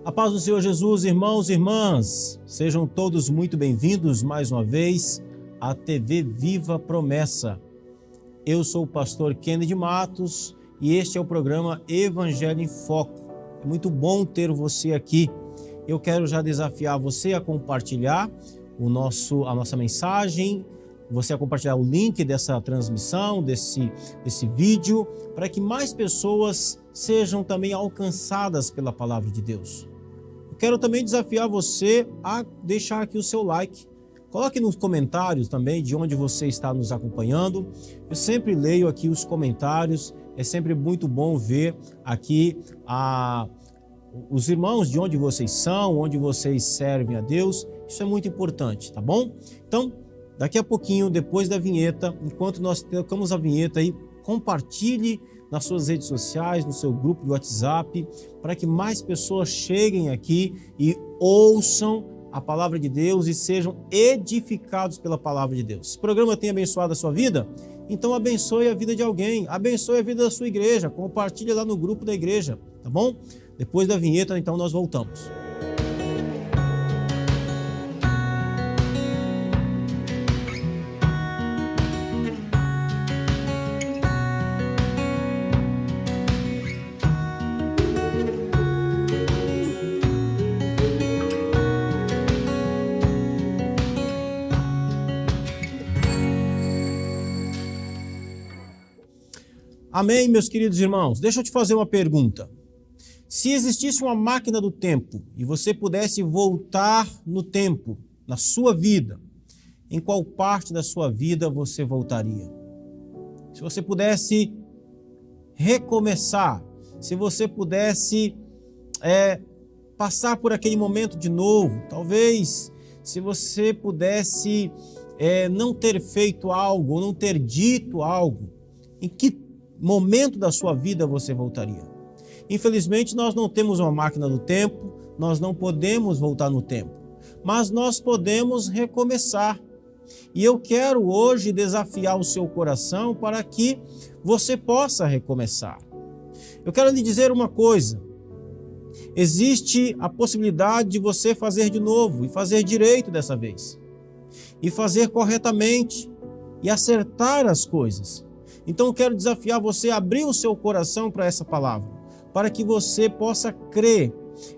A paz do Senhor Jesus, irmãos e irmãs, sejam todos muito bem-vindos mais uma vez à TV Viva Promessa. Eu sou o pastor Kennedy Matos e este é o programa Evangelho em Foco. É muito bom ter você aqui. Eu quero já desafiar você a compartilhar a nossa mensagem, você a compartilhar o link dessa transmissão, desse vídeo, para que mais pessoas sejam também alcançadas pela palavra de Deus. Eu quero também desafiar você a deixar aqui o seu like. Coloque nos comentários também de onde você está nos acompanhando. Eu sempre leio aqui os comentários, é sempre muito bom ver aqui os irmãos de onde vocês são, onde vocês servem a Deus. Isso é muito importante, tá bom? Então, daqui a pouquinho, depois da vinheta, enquanto nós tocamos a vinheta aí, compartilhe nas suas redes sociais, no seu grupo de WhatsApp, para que mais pessoas cheguem aqui e ouçam a palavra de Deus e sejam edificados pela palavra de Deus. Esse programa tem abençoado a sua vida? Então abençoe a vida de alguém, abençoe a vida da sua igreja, compartilhe lá no grupo da igreja, tá bom? Depois da vinheta, então, nós voltamos. Amém, meus queridos irmãos? Deixa eu te fazer uma pergunta. Se existisse uma máquina do tempo e você pudesse voltar no tempo, na sua vida, em qual parte da sua vida você voltaria? Se você pudesse recomeçar, se você pudesse passar por aquele momento de novo, talvez se você pudesse não ter feito algo, ou não ter dito algo, em que momento da sua vida você voltaria? Infelizmente, nós não temos uma máquina do tempo, nós não podemos voltar no tempo, mas nós podemos recomeçar. E eu quero hoje desafiar o seu coração para que você possa recomeçar. Eu quero lhe dizer uma coisa: existe a possibilidade de você fazer de novo e fazer direito dessa vez, e fazer corretamente e acertar as coisas. Então eu quero desafiar você a abrir o seu coração para essa palavra, para que você possa crer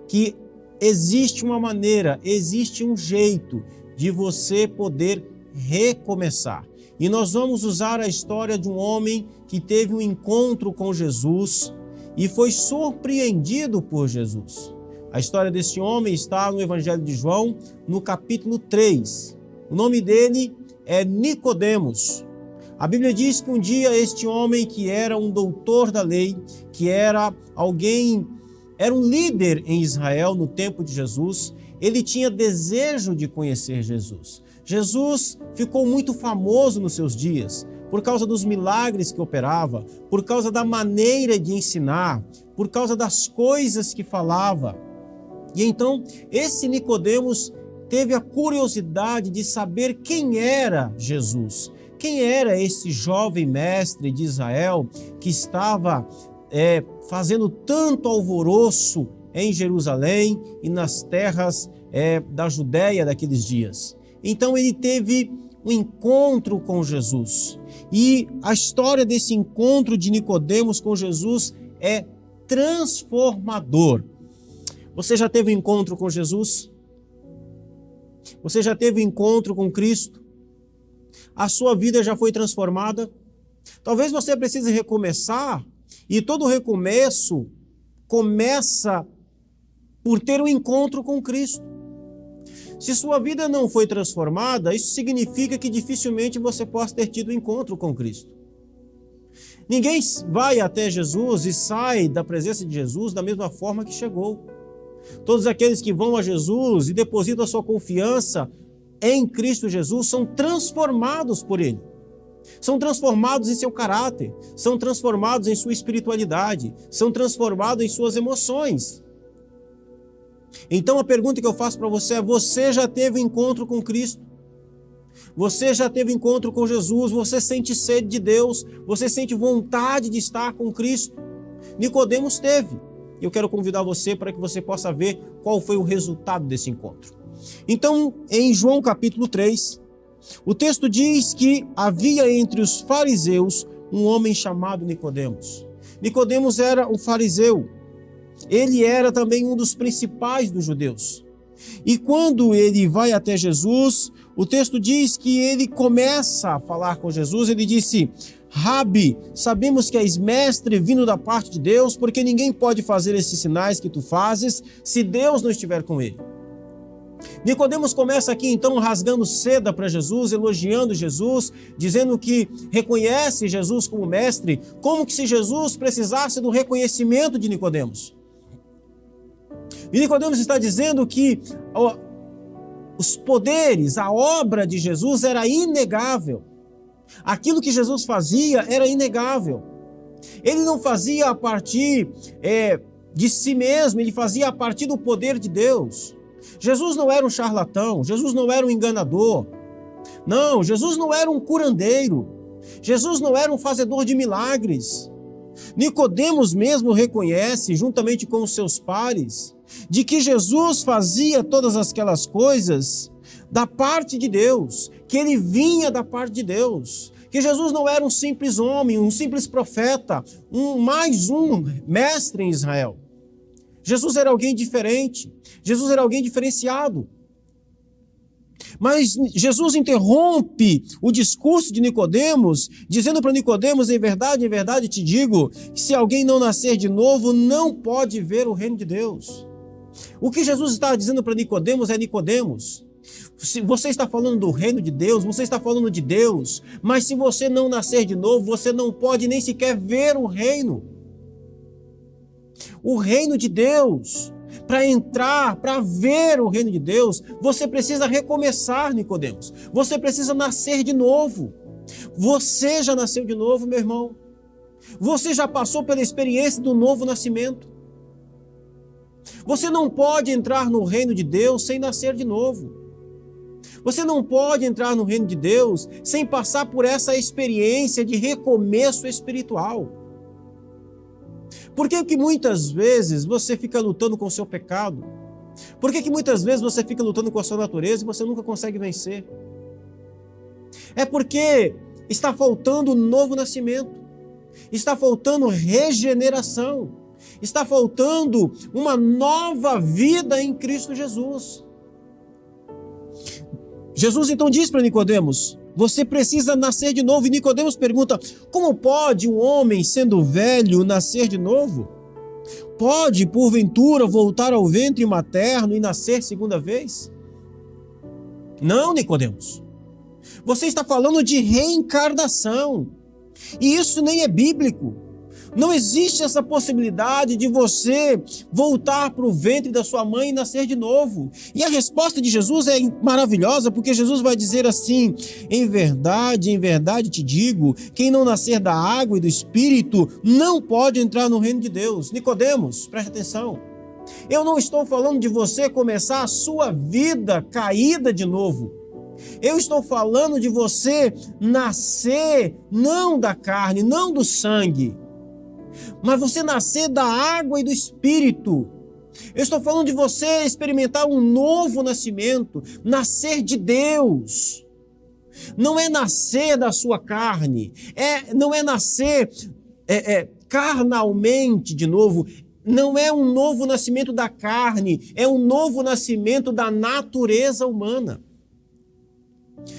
que existe uma maneira, existe um jeito de você poder recomeçar. E nós vamos usar a história de um homem que teve um encontro com Jesus e foi surpreendido por Jesus. A história desse homem está no Evangelho de João, no capítulo 3. O nome dele é Nicodemos. A Bíblia diz que um dia este homem, que era um doutor da lei, que era um líder em Israel no tempo de Jesus, ele tinha desejo de conhecer Jesus. Jesus ficou muito famoso nos seus dias por causa dos milagres que operava, por causa da maneira de ensinar, por causa das coisas que falava. E então esse Nicodemos teve a curiosidade de saber quem era Jesus. Quem era esse jovem mestre de Israel que estava fazendo tanto alvoroço em Jerusalém e nas terras da Judéia daqueles dias? Então ele teve um encontro com Jesus. E a história desse encontro de Nicodemos com Jesus é transformador. Você já teve um encontro com Jesus? Você já teve um encontro com Cristo? A sua vida já foi transformada? Talvez você precise recomeçar, e todo recomeço começa por ter um encontro com Cristo. Se sua vida não foi transformada, isso significa que dificilmente você possa ter tido um encontro com Cristo. Ninguém vai até Jesus e sai da presença de Jesus da mesma forma que chegou. Todos aqueles que vão a Jesus e depositam a sua confiança em Cristo Jesus são transformados por Ele. São transformados em seu caráter, são transformados em sua espiritualidade, são transformados em suas emoções. Então a pergunta que eu faço para você é: você já teve um encontro com Cristo? Você já teve um encontro com Jesus? Você sente sede de Deus? Você sente vontade de estar com Cristo? Nicodemos teve. E eu quero convidar você para que você possa ver qual foi o resultado desse encontro. Então, em João capítulo 3, o texto diz que havia entre os fariseus um homem chamado Nicodemos. Nicodemos era um fariseu. Ele era também um dos principais dos judeus. E quando ele vai até Jesus, o texto diz que ele começa a falar com Jesus. Ele disse: Rabi, sabemos que és mestre vindo da parte de Deus, porque ninguém pode fazer esses sinais que tu fazes se Deus não estiver com ele. Nicodemos começa aqui então rasgando seda para Jesus, elogiando Jesus, dizendo que reconhece Jesus como mestre, como que se Jesus precisasse do reconhecimento de Nicodemos. E Nicodemos está dizendo que os poderes, a obra de Jesus era inegável. Aquilo que Jesus fazia era inegável. Ele não fazia a partir de si mesmo, ele fazia a partir do poder de Deus. Jesus não era um charlatão, Jesus não era um enganador. Não, Jesus não era um curandeiro. Jesus não era um fazedor de milagres. Nicodemos mesmo reconhece, juntamente com os seus pares, de que Jesus fazia todas aquelas coisas da parte de Deus, que ele vinha da parte de Deus, que Jesus não era um simples homem, um simples profeta, mais um mestre em Israel. Jesus era alguém diferente, Jesus era alguém diferenciado. Mas Jesus interrompe o discurso de Nicodemos, dizendo para Nicodemos: em verdade te digo, que se alguém não nascer de novo, não pode ver o reino de Deus. O que Jesus está dizendo para Nicodemos é: Nicodemos, você está falando do reino de Deus, você está falando de Deus, mas se você não nascer de novo, você não pode nem sequer ver o reino. O reino de Deus, para entrar, para ver o reino de Deus, você precisa recomeçar, Nicodemos. Você precisa nascer de novo. Você já nasceu de novo, meu irmão. Você já passou pela experiência do novo nascimento. Você não pode entrar no reino de Deus sem nascer de novo. Você não pode entrar no reino de Deus sem passar por essa experiência de recomeço espiritual. Por que que muitas vezes você fica lutando com o seu pecado? Por que que muitas vezes você fica lutando com a sua natureza e você nunca consegue vencer? É porque está faltando novo nascimento, está faltando regeneração, está faltando uma nova vida em Cristo Jesus. Jesus então diz para Nicodemos: você precisa nascer de novo. E Nicodemos pergunta: como pode um homem, sendo velho, nascer de novo? Pode, porventura, voltar ao ventre materno e nascer segunda vez? Não, Nicodemos. Você está falando de reencarnação. E isso nem é bíblico. Não existe essa possibilidade de você voltar para o ventre da sua mãe e nascer de novo. E a resposta de Jesus é maravilhosa, porque Jesus vai dizer assim: em verdade te digo, quem não nascer da água e do Espírito não pode entrar no reino de Deus. Nicodemos, preste atenção. Eu não estou falando de você começar a sua vida caída de novo. Eu estou falando de você nascer não da carne, não do sangue, mas você nascer da água e do Espírito. Eu estou falando de você experimentar um novo nascimento, nascer de Deus. Não é nascer da sua carne, não é nascer carnalmente de novo, não é um novo nascimento da carne, é um novo nascimento da natureza humana.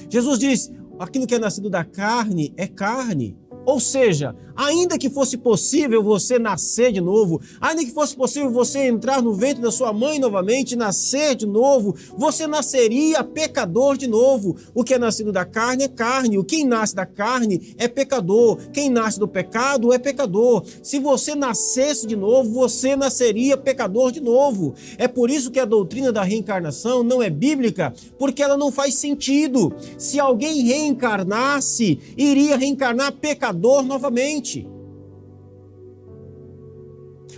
Jesus diz: aquilo que é nascido da carne é carne. Ou seja, ainda que fosse possível você nascer de novo, ainda que fosse possível você entrar no ventre da sua mãe novamente, nascer de novo, você nasceria pecador de novo. O que é nascido da carne é carne. Quem nasce da carne é pecador. Quem nasce do pecado é pecador. Se você nascesse de novo, você nasceria pecador de novo. É por isso que a doutrina da reencarnação não é bíblica, porque ela não faz sentido. Se alguém reencarnasse, iria reencarnar pecador novamente.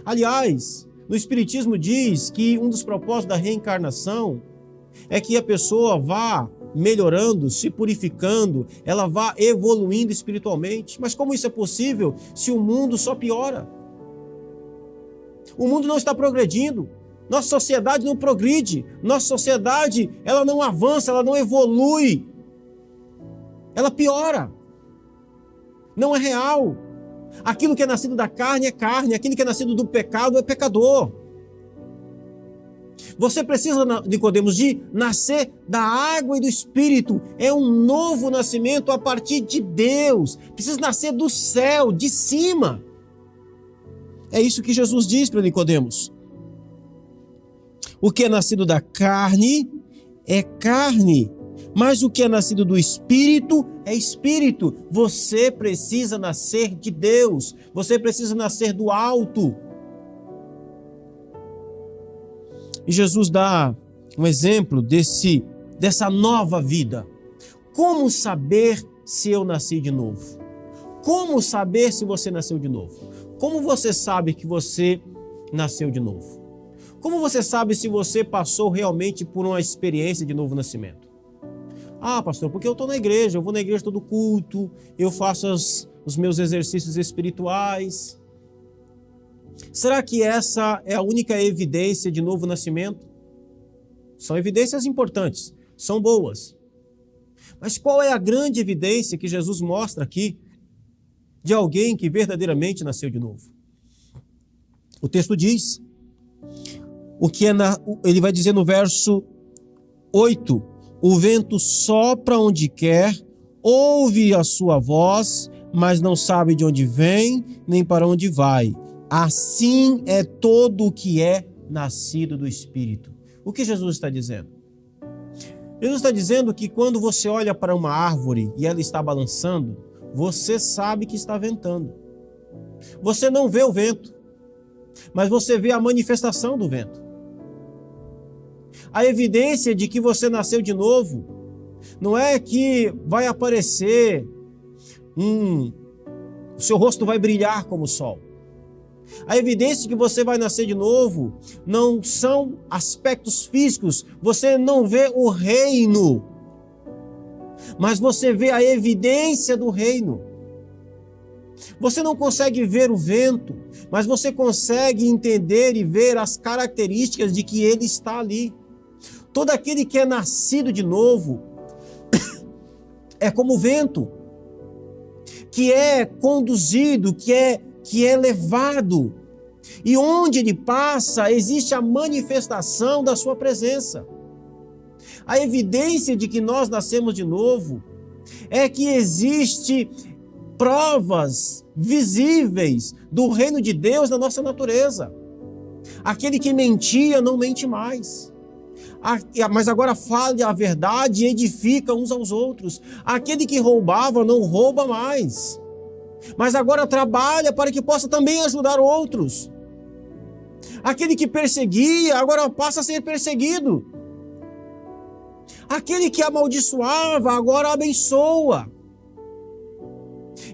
Aliás, no Espiritismo diz que um dos propósitos da reencarnação é que a pessoa vá melhorando, se purificando, ela vá evoluindo espiritualmente. Mas como isso é possível se o mundo só piora? O mundo não está progredindo. Nossa sociedade não progride. Nossa sociedade, ela não avança, ela não evolui. Ela piora. Não é real. Aquilo que é nascido da carne é carne. Aquilo que é nascido do pecado é pecador. Você precisa, Nicodemos, de nascer da água e do Espírito. É um novo nascimento a partir de Deus. Precisa nascer do céu, de cima. É isso que Jesus diz para Nicodemos. O que é nascido da carne é carne, mas o que é nascido do Espírito é Espírito. Você precisa nascer de Deus. Você precisa nascer do alto. E Jesus dá um exemplo dessa nova vida. Como saber se eu nasci de novo? Como saber se você nasceu de novo? Como você sabe que você nasceu de novo? Como você sabe se você passou realmente por uma experiência de novo nascimento? Ah, pastor, porque eu estou na igreja, eu vou na igreja todo culto, eu faço os meus exercícios espirituais. Será que essa é a única evidência de novo nascimento? São evidências importantes, são boas. Mas qual é a grande evidência que Jesus mostra aqui de alguém que verdadeiramente nasceu de novo? O texto diz, ele vai dizer no verso 8, o vento sopra onde quer, ouve a sua voz, mas não sabe de onde vem, nem para onde vai. Assim é todo o que é nascido do Espírito. O que Jesus está dizendo? Jesus está dizendo que quando você olha para uma árvore e ela está balançando, você sabe que está ventando. Você não vê o vento, mas você vê a manifestação do vento. A evidência de que você nasceu de novo não é que vai aparecer, o seu rosto vai brilhar como o sol. A evidência de que você vai nascer de novo não são aspectos físicos. Você não vê o reino, mas você vê a evidência do reino. Você não consegue ver o vento, mas você consegue entender e ver as características de que ele está ali. Todo aquele que é nascido de novo é como o vento, que é conduzido, que é levado, e onde ele passa, existe a manifestação da sua presença. A evidência de que nós nascemos de novo é que existe provas visíveis do reino de Deus na nossa natureza. Aquele que mentia não mente mais, mas agora fala a verdade e edifica uns aos outros. Aquele que roubava não rouba mais, mas agora trabalha para que possa também ajudar outros. Aquele que perseguia, agora passa a ser perseguido. Aquele que amaldiçoava, agora abençoa.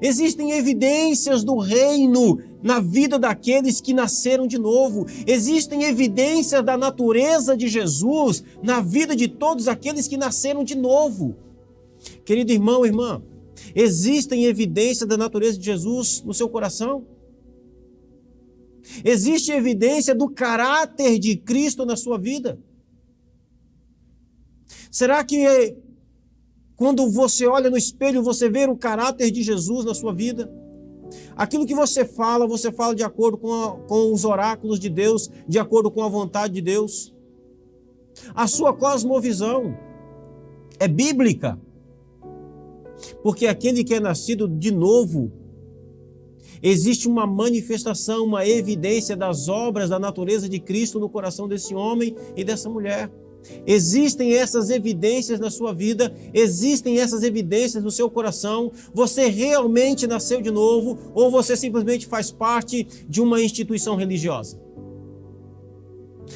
Existem evidências do reino na vida daqueles que nasceram de novo. Existem evidências da natureza de Jesus na vida de todos aqueles que nasceram de novo. Querido irmão, irmã, existem evidências da natureza de Jesus no seu coração? Existe evidência do caráter de Cristo na sua vida? Será que quando você olha no espelho, você vê o caráter de Jesus na sua vida? Aquilo que você fala de acordo com os oráculos de Deus, de acordo com a vontade de Deus? A sua cosmovisão é bíblica? Porque aquele que é nascido de novo, existe uma manifestação, uma evidência das obras da natureza de Cristo no coração desse homem e dessa mulher. Existem essas evidências na sua vida, existem essas evidências no seu coração. Você realmente nasceu de novo ou você simplesmente faz parte de uma instituição religiosa?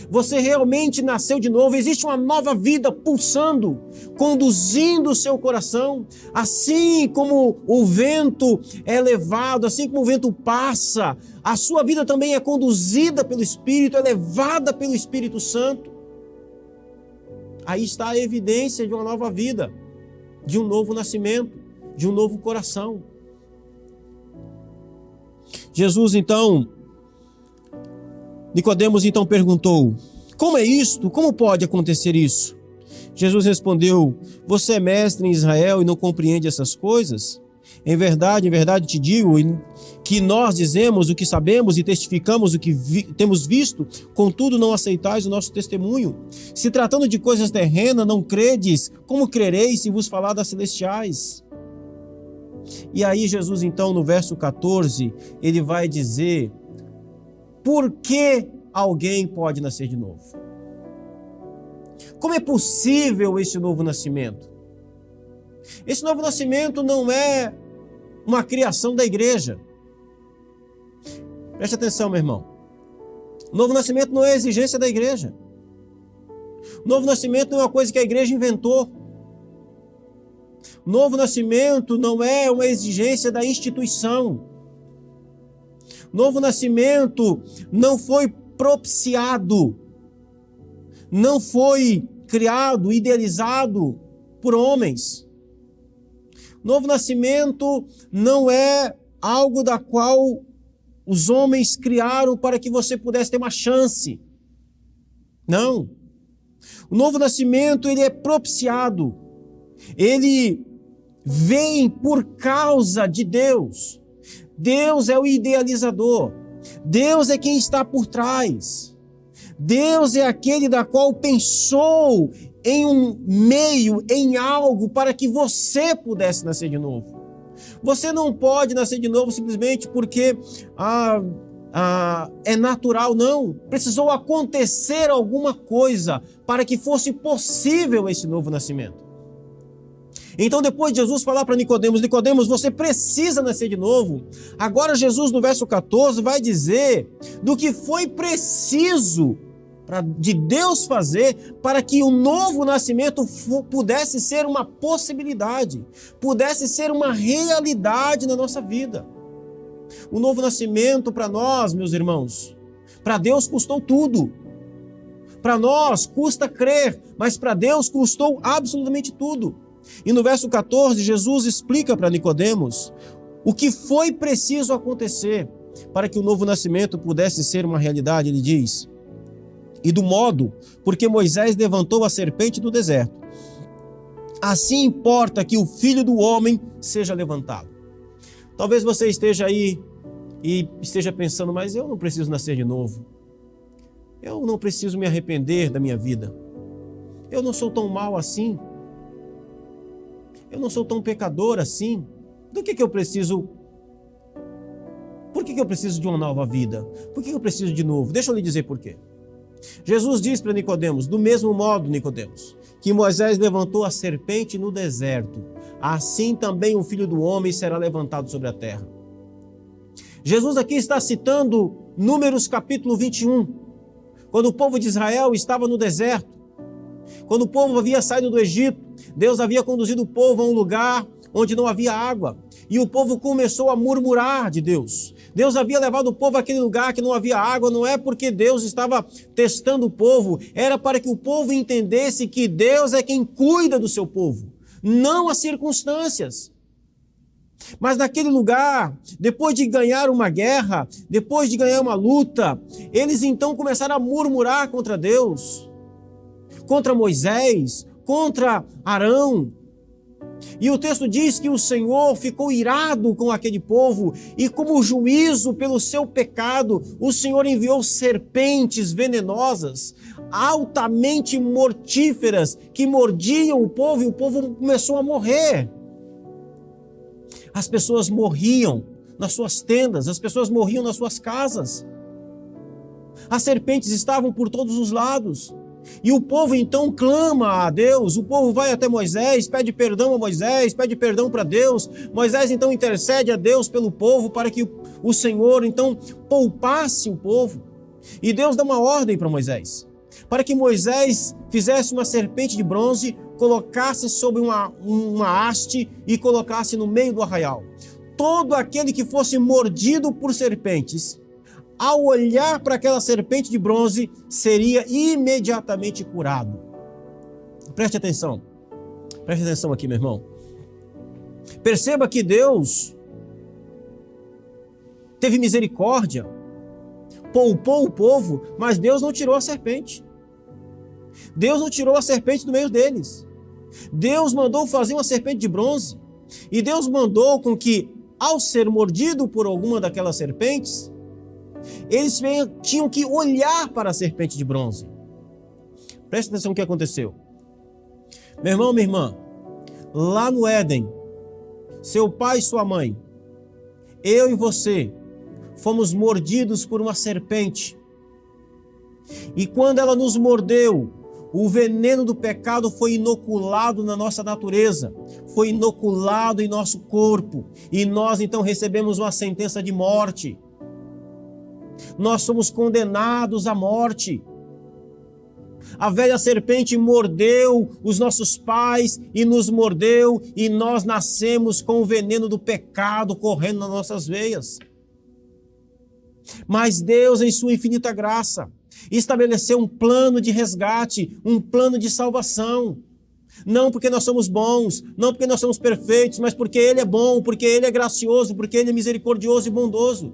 Você realmente nasceu de novo, existe uma nova vida pulsando, conduzindo o seu coração, assim como o vento é levado, assim como o vento passa, a sua vida também é conduzida pelo Espírito, é levada pelo Espírito Santo. Aí está a evidência de uma nova vida, de um novo nascimento, de um novo coração. Jesus, então, Nicodemos então perguntou: como é isto? Como pode acontecer isso? Jesus respondeu: você é mestre em Israel e não compreende essas coisas? Em verdade te digo que nós dizemos o que sabemos e testificamos o que temos visto, contudo não aceitais o nosso testemunho. Se tratando de coisas terrenas, não credes, como crereis se vos falar das celestiais? E aí Jesus então no verso 14, ele vai dizer por que alguém pode nascer de novo. Como é possível esse novo nascimento? Esse novo nascimento não é uma criação da igreja. Preste atenção, meu irmão. O novo nascimento não é exigência da igreja. O novo nascimento não é uma coisa que a igreja inventou. O novo nascimento não é uma exigência da instituição. O novo nascimento não foi propiciado, não foi criado, idealizado por homens. Novo nascimento não é algo da qual os homens criaram para que você pudesse ter uma chance. Não. O novo nascimento, ele é propiciado. Ele vem por causa de Deus. Deus é o idealizador. Deus é quem está por trás. Deus é aquele da qual pensou em um meio, em algo para que você pudesse nascer de novo. Você não pode nascer de novo simplesmente porque é natural, não. Precisou acontecer alguma coisa para que fosse possível esse novo nascimento. Então depois de Jesus falar para Nicodemos, Nicodemos, você precisa nascer de novo. Agora Jesus no verso 14 vai dizer do que foi preciso de Deus fazer para que o novo nascimento pudesse ser uma possibilidade, pudesse ser uma realidade na nossa vida. O novo nascimento para nós, meus irmãos, para Deus custou tudo. Para nós custa crer, mas para Deus custou absolutamente tudo. E no verso 14, Jesus explica para Nicodemos o que foi preciso acontecer para que o novo nascimento pudesse ser uma realidade. Ele diz: e do modo porque Moisés levantou a serpente do deserto, assim importa que o Filho do Homem seja levantado. Talvez você esteja aí e esteja pensando, mas eu não preciso nascer de novo. Eu não preciso me arrepender da minha vida. Eu não sou tão mal assim. Eu não sou tão pecador assim. Do que eu preciso? Por que eu preciso de uma nova vida? Por que eu preciso de novo? Deixa eu lhe dizer por quê. Jesus diz para Nicodemos, do mesmo modo, Nicodemos, que Moisés levantou a serpente no deserto, assim também o Filho do Homem será levantado sobre a terra. Jesus aqui está citando Números capítulo 21, quando o povo de Israel estava no deserto, quando o povo havia saído do Egito, Deus havia conduzido o povo a um lugar onde não havia água, e o povo começou a murmurar de Deus. Deus havia levado o povo àquele lugar que não havia água, não é porque Deus estava testando o povo, era para que o povo entendesse que Deus é quem cuida do seu povo, não as circunstâncias. Mas naquele lugar, depois de ganhar uma guerra, depois de ganhar uma luta, eles então começaram a murmurar contra Deus, contra Moisés, contra Arão. E o texto diz que o Senhor ficou irado com aquele povo e, como juízo pelo seu pecado, o Senhor enviou serpentes venenosas, altamente mortíferas, que mordiam o povo e o povo começou a morrer. As pessoas morriam nas suas tendas, as pessoas morriam nas suas casas. As serpentes estavam por todos os lados. E o povo então clama a Deus, o povo vai até Moisés, pede perdão a Moisés, pede perdão para Deus. Moisés então intercede a Deus pelo povo para que o Senhor então poupasse o povo. E Deus dá uma ordem para Moisés, para que Moisés fizesse uma serpente de bronze, colocasse sobre uma haste e colocasse no meio do arraial. Todo aquele que fosse mordido por serpentes, ao olhar para aquela serpente de bronze, seria imediatamente curado. Preste atenção aqui, meu irmão. Perceba que Deus teve misericórdia. poupou o povo, mas Deus não tirou a serpente. Deus não tirou a serpente do meio deles. Deus mandou fazer uma serpente de bronze. E Deus mandou com que, ao ser mordido por alguma daquelas serpentes, eles tinham que olhar para a serpente de bronze. Preste atenção no que aconteceu. Meu irmão, minha irmã, lá no Éden, seu pai e sua mãe, eu e você, fomos mordidos por uma serpente. E quando ela nos mordeu, o veneno do pecado foi inoculado na nossa natureza, foi inoculado em nosso corpo, e nós então recebemos uma sentença de morte. Nós somos condenados à morte. A velha serpente mordeu os nossos pais e nos mordeu, e nós nascemos com o veneno do pecado correndo nas nossas veias. Mas Deus, em sua infinita graça, estabeleceu um plano de resgate, um plano de salvação. Não porque nós somos bons, não porque nós somos perfeitos, mas porque Ele é bom, porque Ele é gracioso, porque Ele é misericordioso e bondoso.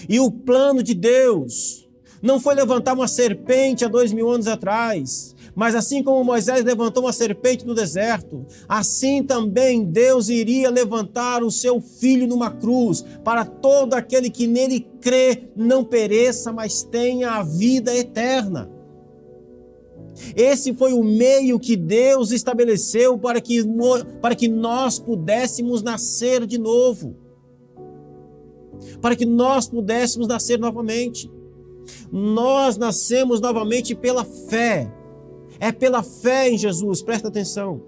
E o plano de Deus não foi levantar uma serpente há 2000 anos atrás, mas assim como Moisés levantou uma serpente no deserto, assim também Deus iria levantar o seu Filho numa cruz, para todo aquele que nele crê não pereça, mas tenha a vida eterna. Esse foi o meio que Deus estabeleceu para que nós pudéssemos nascer de novo, para que nós pudéssemos nascer novamente. Nós nascemos novamente pela fé. É pela fé em Jesus, presta atenção.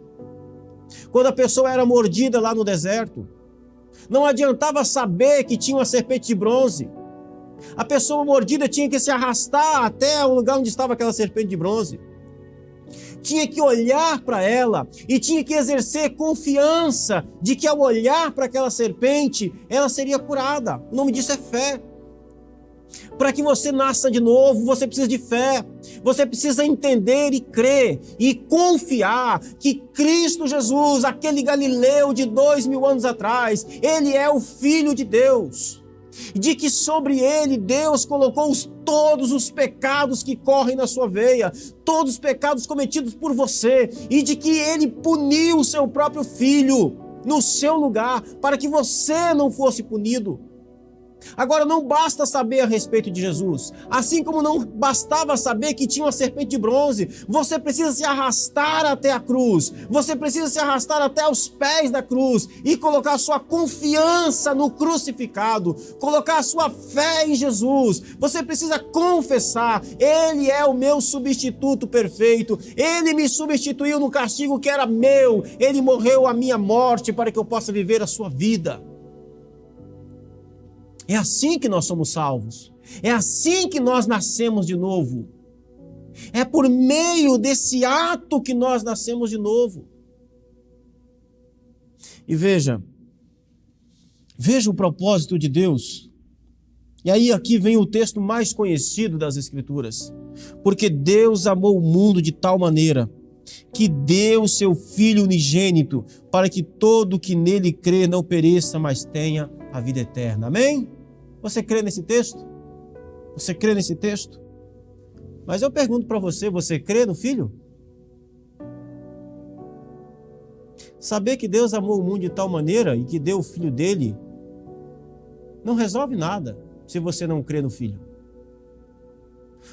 Quando a pessoa era mordida lá no deserto, não adiantava saber que tinha uma serpente de bronze. A pessoa mordida tinha que se arrastar até o lugar onde estava aquela serpente de bronze. Tinha que olhar para ela e tinha que exercer confiança de que ao olhar para aquela serpente, ela seria curada. O nome disso é fé. Para que você nasça de novo, você precisa de fé. Você precisa entender e crer e confiar que Cristo Jesus, aquele Galileu de 2000 anos atrás, Ele é o Filho de Deus. De que sobre Ele Deus colocou todos os pecados que correm na sua veia, todos os pecados cometidos por você, e de que Ele puniu o seu próprio Filho no seu lugar, para que você não fosse punido. Agora, não basta saber a respeito de Jesus, assim como não bastava saber que tinha uma serpente de bronze, você precisa se arrastar até a cruz, você precisa se arrastar até os pés da cruz e colocar sua confiança no crucificado, colocar a sua fé em Jesus. Você precisa confessar: Ele é o meu substituto perfeito, Ele me substituiu no castigo que era meu, Ele morreu a minha morte para que eu possa viver a sua vida. É assim que nós somos salvos. É assim que nós nascemos de novo. É por meio desse ato que nós nascemos de novo. E veja o propósito de Deus. E aí aqui vem o texto mais conhecido das Escrituras. Porque Deus amou o mundo de tal maneira que deu o seu Filho unigênito, para que todo que nele crê não pereça, mas tenha a vida eterna. Amém? Você crê nesse texto? Você crê nesse texto? Mas eu pergunto para você crê no Filho? Saber que Deus amou o mundo de tal maneira e que deu o Filho dele não resolve nada se você não crê no Filho.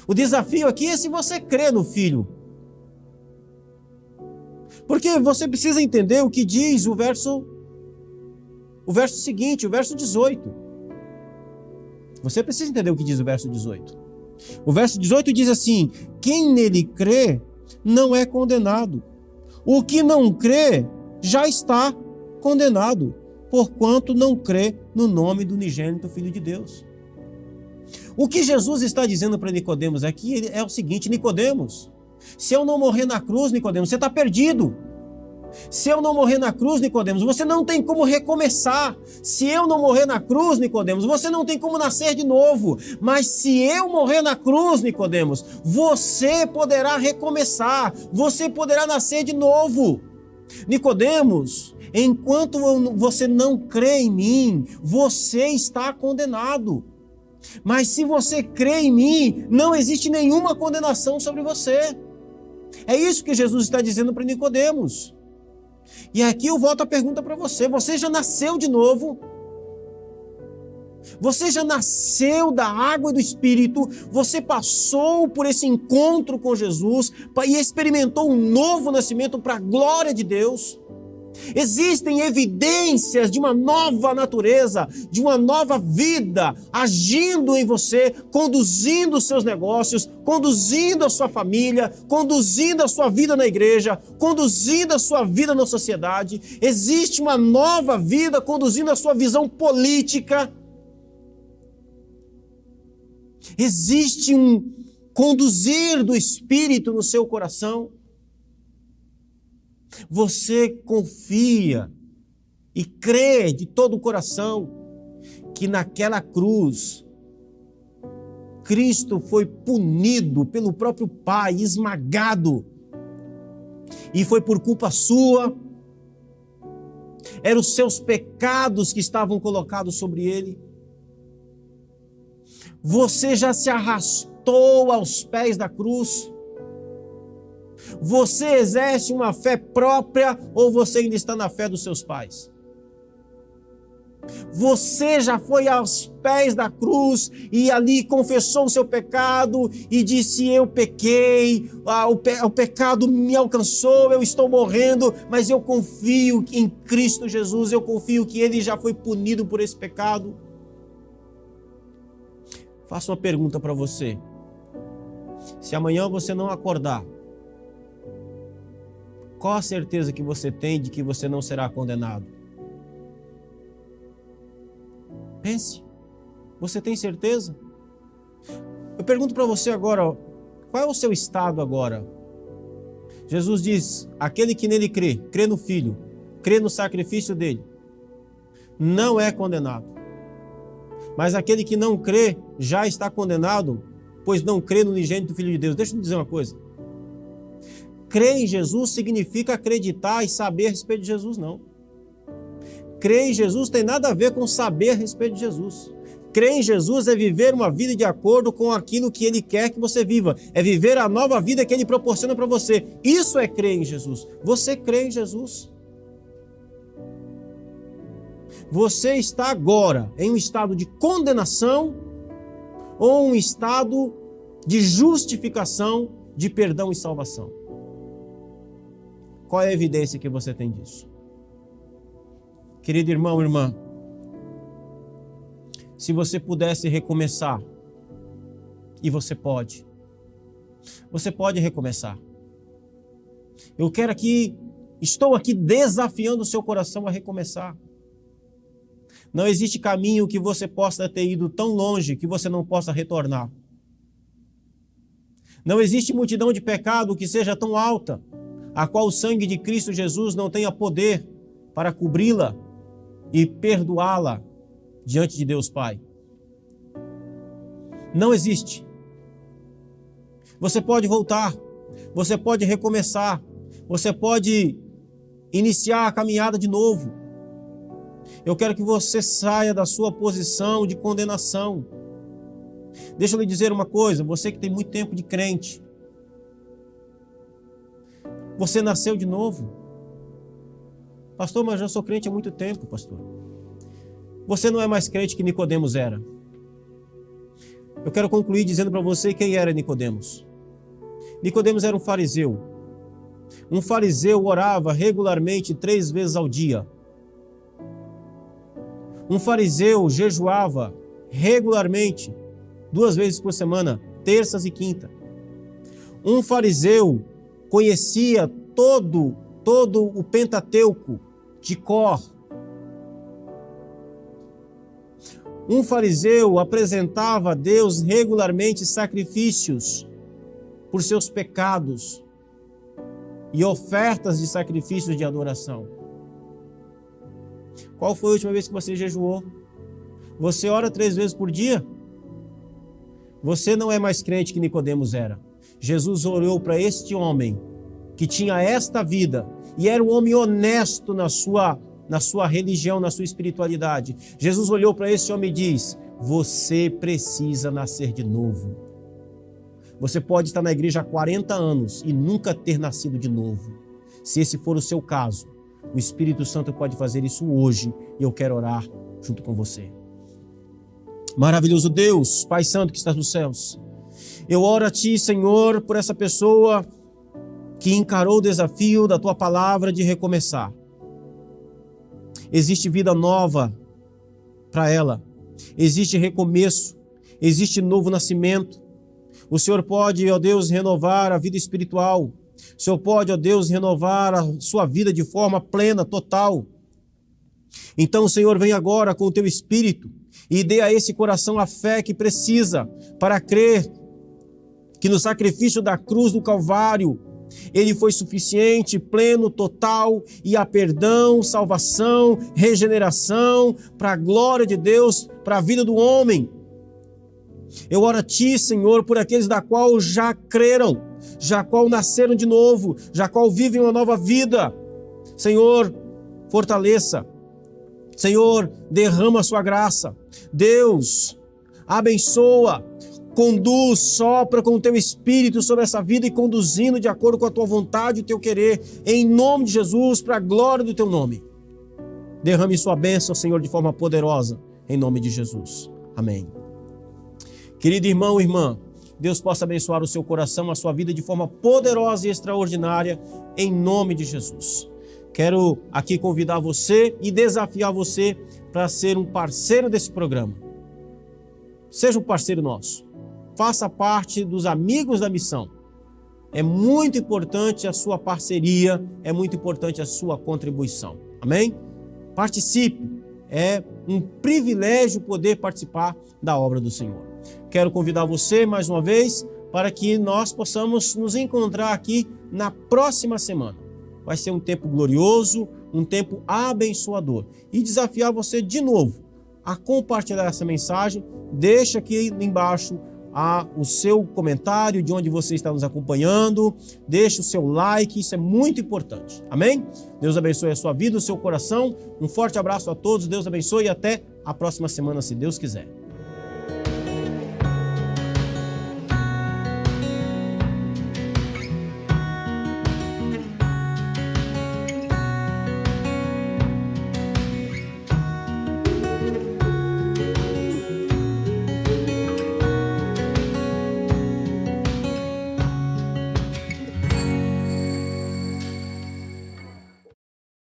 O desafio aqui é se você crê no Filho. Porque você precisa entender o que diz o verso seguinte, o verso 18. Você precisa entender o que diz o verso 18. O verso 18 diz assim: quem nele crê não é condenado. O que não crê já está condenado, porquanto não crê no nome do unigênito Filho de Deus. O que Jesus está dizendo para Nicodemos aqui é o seguinte: Nicodemos, se eu não morrer na cruz, Nicodemos, você está perdido. Se eu não morrer na cruz, Nicodemos, você não tem como recomeçar. Se eu não morrer na cruz, Nicodemos, você não tem como nascer de novo. Mas se eu morrer na cruz, Nicodemos, você poderá recomeçar. Você poderá nascer de novo. Nicodemos, enquanto você não crê em mim, você está condenado. Mas se você crê em mim, não existe nenhuma condenação sobre você. É isso que Jesus está dizendo para Nicodemos. E aqui eu volto a pergunta para você. Você já nasceu de novo? Você já nasceu da água e do Espírito? Você passou por esse encontro com Jesus e experimentou um novo nascimento para a glória de Deus? Existem evidências de uma nova natureza, de uma nova vida agindo em você, conduzindo os seus negócios, conduzindo a sua família, conduzindo a sua vida na igreja, conduzindo a sua vida na sociedade. Existe uma nova vida conduzindo a sua visão política. Existe um conduzir do Espírito no seu coração. Você confia e crê de todo o coração que naquela cruz Cristo foi punido pelo próprio Pai, esmagado, e foi por culpa sua. Eram os seus pecados que estavam colocados sobre ele. Você já se arrastou aos pés da cruz? Você exerce uma fé própria ou você ainda está na fé dos seus pais? Você já foi aos pés da cruz e ali confessou o seu pecado e disse: eu pequei, o pecado me alcançou, eu estou morrendo, mas eu confio em Cristo Jesus, eu confio que Ele já foi punido por esse pecado. Faço uma pergunta para você. Se amanhã você não acordar, qual a certeza que você tem de que você não será condenado? Pense. Você tem certeza? Eu pergunto para você agora, qual é o seu estado agora? Jesus diz: aquele que nele crê, crê no Filho, crê no sacrifício dele, não é condenado. Mas aquele que não crê já está condenado, pois não crê no unigênito Filho de Deus. Deixa eu te dizer uma coisa. Crer em Jesus significa acreditar e saber a respeito de Jesus, não. Crer em Jesus tem nada a ver com saber a respeito de Jesus. Crer em Jesus é viver uma vida de acordo com aquilo que Ele quer que você viva. É viver a nova vida que Ele proporciona para você. Isso é crer em Jesus. Você crê em Jesus? Você está agora em um estado de condenação ou um estado de justificação, de perdão e salvação? Qual é a evidência que você tem disso? Querido irmão, irmã, se você pudesse recomeçar, e você pode recomeçar. Estou aqui desafiando o seu coração a recomeçar. Não existe caminho que você possa ter ido tão longe que você não possa retornar. Não existe multidão de pecado que seja tão alta, a qual o sangue de Cristo Jesus não tenha poder para cobri-la e perdoá-la diante de Deus Pai. Não existe. Você pode voltar, você pode recomeçar, você pode iniciar a caminhada de novo. Eu quero que você saia da sua posição de condenação. Deixa eu lhe dizer uma coisa, você que tem muito tempo de crente, você nasceu de novo. Pastor, mas eu sou crente há muito tempo, pastor. Você não é mais crente que Nicodemos era. Eu quero concluir dizendo para você quem era Nicodemos. Nicodemos era um fariseu. Um fariseu orava regularmente 3 vezes ao dia. Um fariseu jejuava regularmente 2 vezes por semana, terças e quinta. Um fariseu conhecia todo o Pentateuco de cor. Um fariseu apresentava a Deus regularmente sacrifícios por seus pecados e ofertas de sacrifícios de adoração. Qual foi a última vez que você jejuou? Você ora 3 vezes por dia? Você não é mais crente que Nicodemos era. Jesus olhou para este homem que tinha esta vida e era um homem honesto na sua na sua religião, na sua espiritualidade. Jesus olhou para esse homem e diz: você precisa nascer de novo. Você pode estar na igreja há 40 anos e nunca ter nascido de novo. Se esse for o seu caso, o Espírito Santo pode fazer isso hoje e eu quero orar junto com você. Maravilhoso Deus, Pai Santo que está nos céus, eu oro a Ti, Senhor, por essa pessoa que encarou o desafio da Tua palavra de recomeçar. Existe vida nova para ela, existe recomeço, existe novo nascimento. O Senhor pode, ó Deus, renovar a vida espiritual. O Senhor pode, ó Deus, renovar a sua vida de forma plena, total. Então, Senhor, vem agora com o Teu Espírito e dê a esse coração a fé que precisa para crer que no sacrifício da cruz do Calvário, Ele foi suficiente, pleno, total, e há perdão, salvação, regeneração, para a glória de Deus, para a vida do homem. Eu oro a Ti, Senhor, por aqueles da qual já creram, já qual nasceram de novo, já qual vivem uma nova vida. Senhor, fortaleça. Senhor, derrama a sua graça. Deus, abençoa, conduz, sopra com o Teu Espírito sobre essa vida e conduzindo de acordo com a Tua vontade e o Teu querer, em nome de Jesus, para a glória do Teu nome. Derrame sua bênção, Senhor, de forma poderosa, em nome de Jesus. Amém. Querido irmão e irmã, Deus possa abençoar o seu coração, a sua vida de forma poderosa e extraordinária, em nome de Jesus. Quero aqui convidar você e desafiar você para ser um parceiro desse programa. Seja um parceiro nosso. Faça parte dos amigos da missão. É muito importante a sua parceria, é muito importante a sua contribuição. Amém? Participe. É um privilégio poder participar da obra do Senhor. Quero convidar você mais uma vez para que nós possamos nos encontrar aqui na próxima semana. Vai ser um tempo glorioso, um tempo abençoador. E desafiar você de novo a compartilhar essa mensagem. Deixa aqui embaixo o seu comentário de onde você está nos acompanhando. Deixa o seu like, isso é muito importante. Amém? Deus abençoe a sua vida, o seu coração. Um forte abraço a todos, Deus abençoe e até a próxima semana, se Deus quiser.